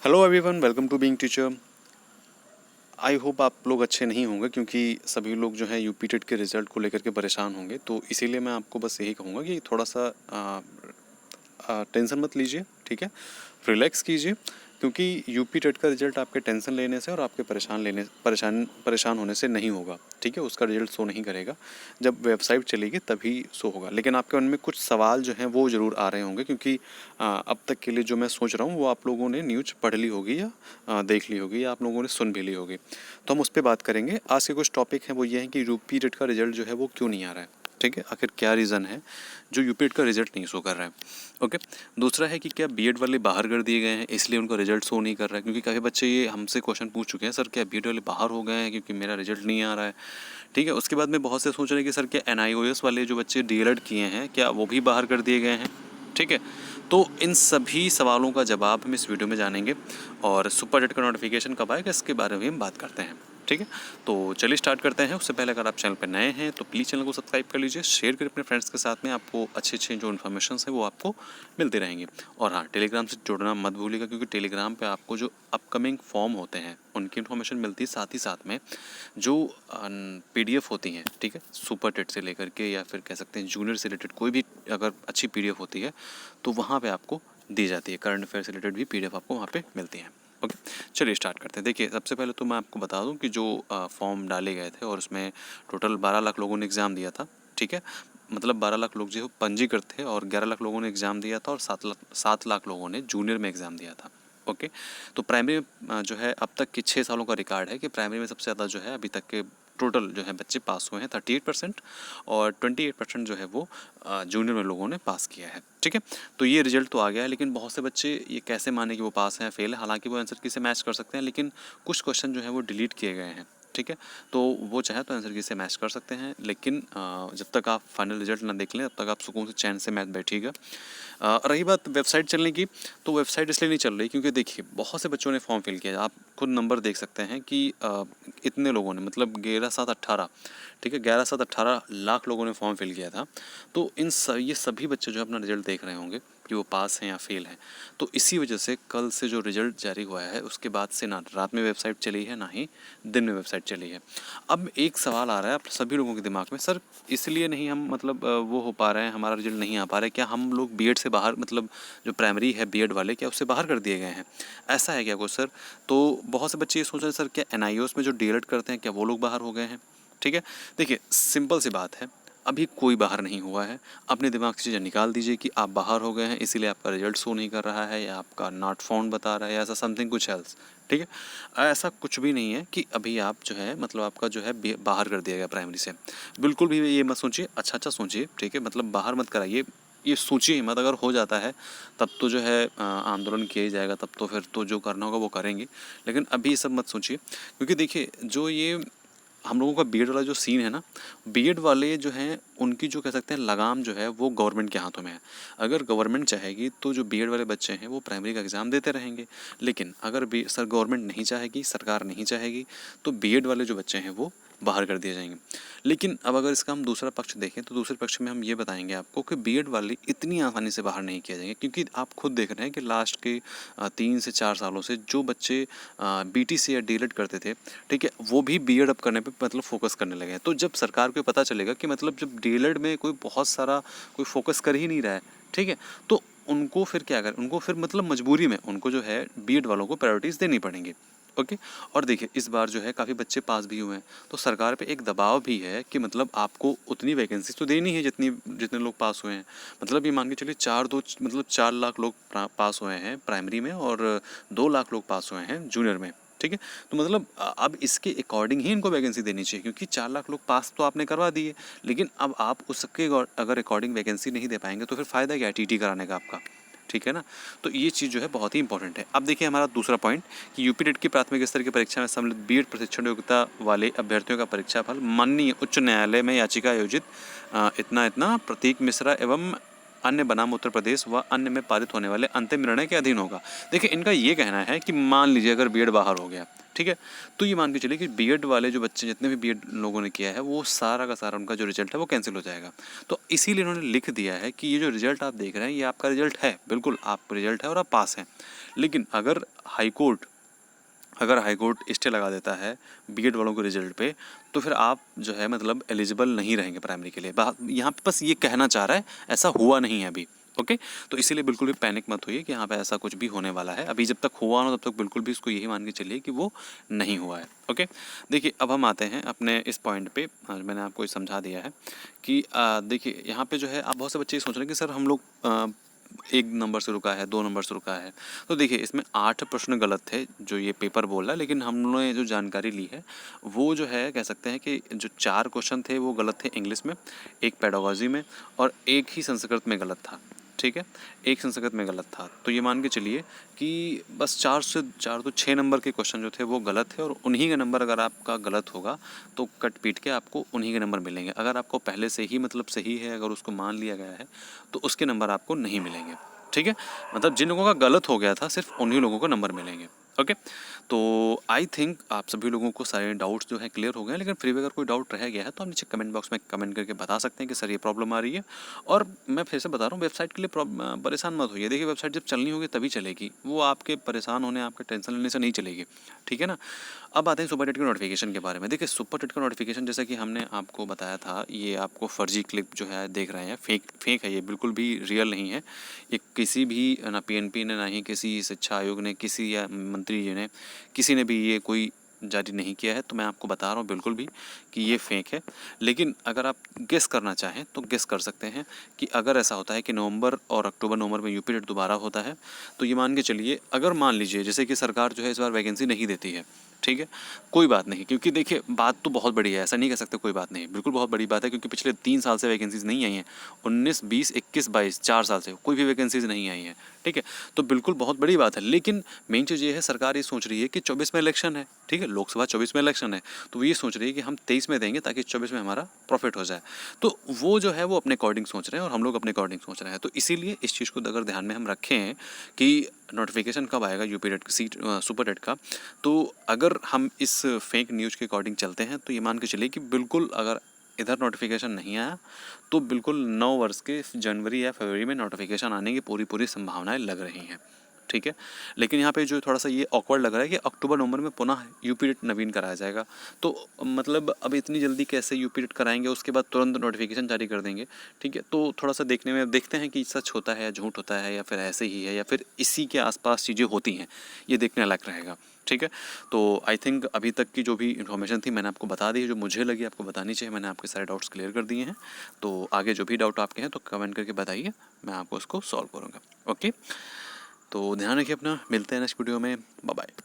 Hello everyone, welcome to Being Teacher. I hope आप लोग अच्छे नहीं होंगे क्योंकि सभी लोग जो है यूपी टेट के रिज़ल्ट को लेकर के परेशान होंगे। तो इसीलिए मैं आपको बस यही कहूँगा कि थोड़ा सा टेंशन मत लीजिए, ठीक है। रिलैक्स कीजिए क्योंकि यूपी टेट का रिज़ल्ट आपके टेंशन लेने से और आपके परेशान होने से नहीं होगा, ठीक है। उसका रिज़ल्ट शो नहीं करेगा, जब वेबसाइट चलेगी तभी शो होगा। लेकिन आपके मन में कुछ सवाल जो हैं वो ज़रूर आ रहे होंगे क्योंकि अब तक के लिए जो मैं सोच रहा हूँ वो आप लोगों ने न्यूज़ पढ़ ली होगी या देख ली होगी या आप लोगों ने सुन भी ली होगी। तो हम उस पर बात करेंगे। आज के कुछ टॉपिक हैं वो ये हैं कि यूपी टेट का रिज़ल्ट जो है वो क्यों नहीं आ रहा है, ठीक है। आखिर क्या रीज़न है जो यूपी टेट का रिज़ल्ट नहीं शो कर रहा है, ओके। दूसरा है कि क्या बीएड वाले बाहर कर दिए गए हैं इसलिए उनका रिजल्ट शो नहीं कर रहा है, क्योंकि काफ़ी बच्चे ये हमसे क्वेश्चन पूछ चुके हैं, सर क्या बीएड वाले बाहर हो गए हैं क्योंकि मेरा रिजल्ट नहीं आ रहा है, ठीक है। उसके बाद में बहुत से सोच रहे हैं कि सर क्या एनआईओएस वाले जो बच्चे डीएलएड किए हैं क्या वो भी बाहर कर दिए गए हैं, ठीक है। तो इन सभी सवालों का जवाब हम इस वीडियो में जानेंगे और सुपर जेट का नोटिफिकेशन कब आएगा इसके बारे में हम बात करते हैं, ठीक है। तो चलिए स्टार्ट करते हैं। उससे पहले अगर आप चैनल पर नए हैं तो प्लीज़ चैनल को सब्सक्राइब कर लीजिए, शेयर करिए अपने फ्रेंड्स के साथ में, आपको अच्छे जो इन्फॉर्मेशन है वो आपको मिलते रहेंगे। और हाँ, टेलीग्राम से जुड़ना मत भूलिएगा क्योंकि टेलीग्राम पे आपको जो अपकमिंग फॉर्म होते हैं उनकी इन्फॉर्मेशन मिलती है, साथ ही साथ में जो पीडीएफ होती हैं, ठीक है, सुपर टेट से लेकर के या फिर कह सकते हैं जूनियर से रिलेटेड कोई भी अगर अच्छी पीडीएफ होती है तो वहाँ पे आपको दी जाती है। करंट अफेयर से रिलेटेड भी पीडीएफ आपको वहाँ पे मिलती है, ओके। चलिए स्टार्ट करते हैं। देखिए, सबसे पहले तो मैं आपको बता दूं कि जो फॉर्म डाले गए थे और उसमें टोटल 12 लाख लोगों ने एग्ज़ाम दिया था, ठीक है। मतलब 12 लाख लोग जो पंजीकृत थे और 11 लाख लोगों ने एग्ज़ाम दिया था और 7 लाख लोगों ने जूनियर में एग्ज़ाम दिया था, ओके। तो प्राइमरी में जो है अब तक के 6 सालों का रिकॉर्ड है कि प्राइमरी में सबसे ज़्यादा जो है अभी तक के टोटल जो है बच्चे पास हुए हैं 38% और 28% जो है वो जूनियर में लोगों ने पास किया है, ठीक है। तो ये रिजल्ट तो आ गया है, लेकिन बहुत से बच्चे ये कैसे माने कि वो पास हैं या फेल है। हालांकि वो आंसर की से मैच कर सकते हैं, लेकिन कुछ क्वेश्चन जो है वो डिलीट किए गए हैं, ठीक है। तो वो चाहे तो आंसर की से मैच कर सकते हैं, लेकिन जब तक आप फाइनल रिजल्ट ना देख लें तब तक आप सुकून से चैन से मैच बैठिएगा। रही बात वेबसाइट चलने की, तो वेबसाइट इसलिए नहीं चल रही क्योंकि देखिए बहुत से बच्चों ने फॉर्म फिल किया। आप खुद नंबर देख सकते हैं कि इतने लोगों ने, मतलब 11 7 18, ठीक है, 11 7 18 लाख लोगों ने फॉर्म फिल किया था। तो ये सभी बच्चे जो है अपना रिजल्ट देख रहे होंगे कि वो पास हैं या फेल हैं। तो इसी वजह से कल से जो रिजल्ट जारी हुआ है उसके बाद से ना रात में वेबसाइट चली है ना ही दिन में वेबसाइट चली है। अब एक सवाल आ रहा है आप सभी लोगों के दिमाग में, सर इसलिए नहीं हम मतलब वो हो पा रहे हैं, हमारा रिजल्ट नहीं आ पा रहा है, क्या हम लोग बीएड से बाहर, मतलब जो प्राइमरी है बीएड वाले, क्या उससे बाहर कर दिए गए हैं, ऐसा है क्या कुछ सर? तो बहुत से बच्चे ये सोच रहे हैं सर क्या एनआईओएस में जो डीएलएड करते हैं क्या वो लोग बाहर हो गए हैं, ठीक है। देखिए सिंपल सी बात है, अभी कोई बाहर नहीं हुआ है। अपने दिमाग से चीज़ें निकाल दीजिए कि आप बाहर हो गए हैं इसीलिए आपका रिजल्ट शो नहीं कर रहा है या आपका नॉट फाउंड बता रहा है या ऐसा समथिंग कुछ एल्स, ठीक है। ऐसा कुछ भी नहीं है कि अभी आप जो है मतलब आपका जो है बाहर कर दिया गया प्राइमरी से। बिल्कुल भी ये मत सोचिए, अच्छा सोचिए, ठीक है। मतलब बाहर मत कराइए, ये सोचिए ही मत। अगर हो जाता है तब तो जो है आंदोलन किया ही जाएगा, तब तो फिर तो जो करना होगा वो करेंगे। लेकिन अभी ये सब मत सोचिए क्योंकि देखिए जो ये हम लोगों का बीएड वाला जो सीन है ना, बीएड वाले जो हैं उनकी जो कह सकते हैं लगाम जो है वो गवर्नमेंट के हाथों में है। अगर गवर्नमेंट चाहेगी तो जो बीएड वाले बच्चे हैं वो प्राइमरी का एग्ज़ाम देते रहेंगे, लेकिन अगर गवर्नमेंट नहीं चाहेगी, सरकार नहीं चाहेगी, तो बीएड वाले जो बच्चे हैं वो बाहर कर दिए जाएंगे। लेकिन अब अगर इसका हम दूसरा पक्ष देखें तो दूसरे पक्ष में हम ये बताएंगे आपको कि बीएड वाले इतनी आसानी से बाहर नहीं किए जाएंगे, क्योंकि आप खुद देख रहे हैं कि लास्ट के 3 से 4 सालों से जो बच्चे बीटीसी या डीएलएड करते थे, ठीक है, वो भी बीएड अप करने पे मतलब फोकस करने लगे हैं। तो जब सरकार को पता चलेगा कि मतलब जब डीएलएड में कोई बहुत सारा कोई फोकस कर ही नहीं रहा है, ठीक है, तो उनको फिर क्या करें, उनको फिर मतलब मजबूरी में उनको जो है बीएड वालों को प्रायोरिटीज़ देनी पड़ेंगी, ओके। और देखिए इस बार जो है काफ़ी बच्चे पास भी हुए हैं, तो सरकार पे एक दबाव भी है कि मतलब आपको उतनी वैकेंसी तो देनी है जितने लोग पास हुए हैं। मतलब ये मान के चलिए 4 लाख लोग पास हुए हैं प्राइमरी में और 2 लाख लोग पास हुए हैं जूनियर में, ठीक है। तो मतलब अब इसके अकॉर्डिंग ही इनको वैकेंसी देनी चाहिए, क्योंकि 4 लाख लोग पास तो आपने करवा दिए, लेकिन अब आप उसके अगर अकॉर्डिंग वैकेंसी नहीं दे पाएंगे तो फिर फ़ायदा क्या है टीटी कराने का आपका, ठीक है ना। तो ये चीज़ जो है बहुत ही इंपॉर्टेंट है। अब देखिए हमारा दूसरा पॉइंट कि यूपी टेट की प्राथमिक स्तर की परीक्षा में सम्मिलित बीएड प्रशिक्षण योग्यता वाले अभ्यर्थियों का परीक्षा फल माननीय उच्च न्यायालय में याचिका आयोजित इतना इतना प्रतीक मिश्रा एवं अन्य बनाम उत्तर प्रदेश व अन्य में पारित होने वाले अंतिम निर्णय के अधीन होगा। देखिए इनका ये कहना है कि मान लीजिए अगर बीएड बाहर हो गया, ठीक है, तो ये मान के चलिए कि बीएड वाले जो बच्चे जितने भी बीएड लोगों ने किया है वो सारा का सारा उनका जो रिजल्ट है वो कैंसिल हो जाएगा। तो इसीलिए इन्होंने लिख दिया है कि ये जो रिजल्ट आप देख रहे हैं ये आपका रिजल्ट है, बिल्कुल आप रिजल्ट है और आप पास हैं, लेकिन अगर हाई कोर्ट स्टे लगा देता है बीएड वालों के रिजल्ट पे, तो फिर आप जो है मतलब एलिजिबल नहीं रहेंगे प्राइमरी के लिए। यहाँ पे बस ये कहना चाह रहा है, ऐसा हुआ नहीं है अभी। ओके, तो इसीलिए बिल्कुल भी पैनिक मत होइए कि यहाँ पे ऐसा कुछ भी होने वाला है। अभी जब तक हुआ ना तब तक बिल्कुल भी इसको यही मान के चलिए कि वो नहीं हुआ है। ओके, देखिए अब हम आते हैं अपने इस पॉइंट पे। मैंने आपको ये समझा दिया है कि देखिए यहाँ पे जो है, आप बहुत से बच्चे सोच रहे हैं कि सर हम लोग 1 नंबर से रुका है, 2 नंबर से रुका है। तो देखिए इसमें 8 प्रश्न गलत थे जो ये पेपर बोल रहा है, लेकिन हमने जो जानकारी ली है वो जो है कह सकते हैं कि जो 4 क्वेश्चन थे वो गलत थे इंग्लिश में, 1 पेडागोजी में और 1 ही संस्कृत में गलत था। ठीक है, 1 संस्कृत में गलत था। तो ये मान के चलिए कि बस 4 से 4 तो 6 नंबर के क्वेश्चन जो थे वो गलत थे, और उन्हीं के नंबर अगर आपका गलत होगा तो कट पीट के आपको उन्हीं के नंबर मिलेंगे। अगर आपको पहले से ही मतलब सही है, अगर उसको मान लिया गया है तो उसके नंबर आपको नहीं मिलेंगे। ठीक है, मतलब जिन लोगों का गलत हो गया था सिर्फ उन्हीं लोगों को नंबर मिलेंगे। ओके, तो आई थिंक आप सभी लोगों को सारे डाउट्स जो है क्लियर हो गए हैं, लेकिन फिर भी अगर कोई डाउट रह गया है तो आप नीचे कमेंट बॉक्स में कमेंट करके बता सकते हैं कि सर ये प्रॉब्लम आ रही है। और मैं फिर से बता रहा हूँ, वेबसाइट के लिए परेशान मत होइए। देखिए वेबसाइट जब चलनी होगी तभी चलेगी, वो आपके परेशान होने, आपके टेंशन लेने से नहीं चलेगी। ठीक है ना। अब आते हैं सुपर टेट के नोटिफिकेशन के बारे में। देखिए सुपर टेट का नोटिफिकेशन जैसा कि हमने आपको बताया था, ये आपको फर्जी क्लिप जो है देख रहे हैं, फेक है, ये बिल्कुल भी रियल नहीं है। ये किसी भी ना पीएनपी ने, ना ही किसी शिक्षा आयोग ने, किसी या मंत्री जी ने, किसी ने भी ये कोई जारी नहीं किया है। तो मैं आपको बता रहा हूँ बिल्कुल भी कि ये फेक है। लेकिन अगर आप गेस करना चाहें तो गेस कर सकते हैं कि अगर ऐसा होता है कि नवंबर और अक्टूबर नवंबर में यूपी टेट दोबारा होता है, तो ये मान के चलिए, अगर मान लीजिए जैसे कि सरकार जो है इस बार वैकेंसी नहीं देती है, ठीक है, कोई बात नहीं, क्योंकि देखिए बात तो बहुत बड़ी है, ऐसा नहीं कह सकते कोई बात नहीं, बिल्कुल बहुत बड़ी बात है, क्योंकि पिछले 3 साल से वैकेंसीज नहीं आई हैं। 19, 20, 21, 22 4 साल से कोई भी वैकेंसीज नहीं आई हैं। ठीक है, तो बिल्कुल बहुत बड़ी बात है। लेकिन मेन चीज़ ये है, सरकार ये सोच रही है कि 24 में इलेक्शन है, ठीक है, लोकसभा 24 में इलेक्शन है, तो वो ये सोच रही है कि हम 23 में देंगे ताकि 24 में हमारा प्रॉफिट हो जाए। तो वो जो है वो अपने अकॉर्डिंग सोच रहे हैं और हम लोग अपने अकॉर्डिंग सोच रहे हैं। तो इसीलिए इस चीज़ को अगर ध्यान में हम रखें कि नोटिफिकेशन कब आएगा यूपी टेट सीट सुपर टेट का, तो अगर हम इस फेक न्यूज़ के अकॉर्डिंग चलते हैं तो ये मान के चलिए कि बिल्कुल अगर इधर नोटिफिकेशन नहीं आया तो बिल्कुल 9 वर्ष के जनवरी या फरवरी में नोटिफिकेशन आने की पूरी संभावनाएं लग रही हैं। ठीक है, लेकिन यहाँ पे जो थोड़ा सा ये ऑकवर्ड लग रहा है कि अक्टूबर नवंबर में पुनः यूपी टेट नवीन कराया जाएगा। तो मतलब अब इतनी जल्दी कैसे यूपी टेट कराएंगे, उसके बाद तुरंत नोटिफिकेशन जारी कर देंगे। ठीक है, तो थोड़ा सा देखने में देखते हैं कि सच होता है या झूठ होता है, या फिर ऐसे ही है, या फिर इसी के आसपास चीज़ें होती हैं, ये देखने लायक रहेगा। ठीक है, तो आई थिंक अभी तक की जो भी इन्फॉर्मेशन थी मैंने आपको बता दी है, जो मुझे लगी आपको बतानी चाहिए, मैंने आपके सारे डाउट्स क्लियर कर दिए हैं। तो आगे जो भी डाउट आपके हैं तो कमेंट करके बताइए, मैं आपको उसको सॉल्व करूँगा। ओके, तो ध्यान रखिए अपना, मिलते हैं नेक्स्ट वीडियो में, बाय बाय।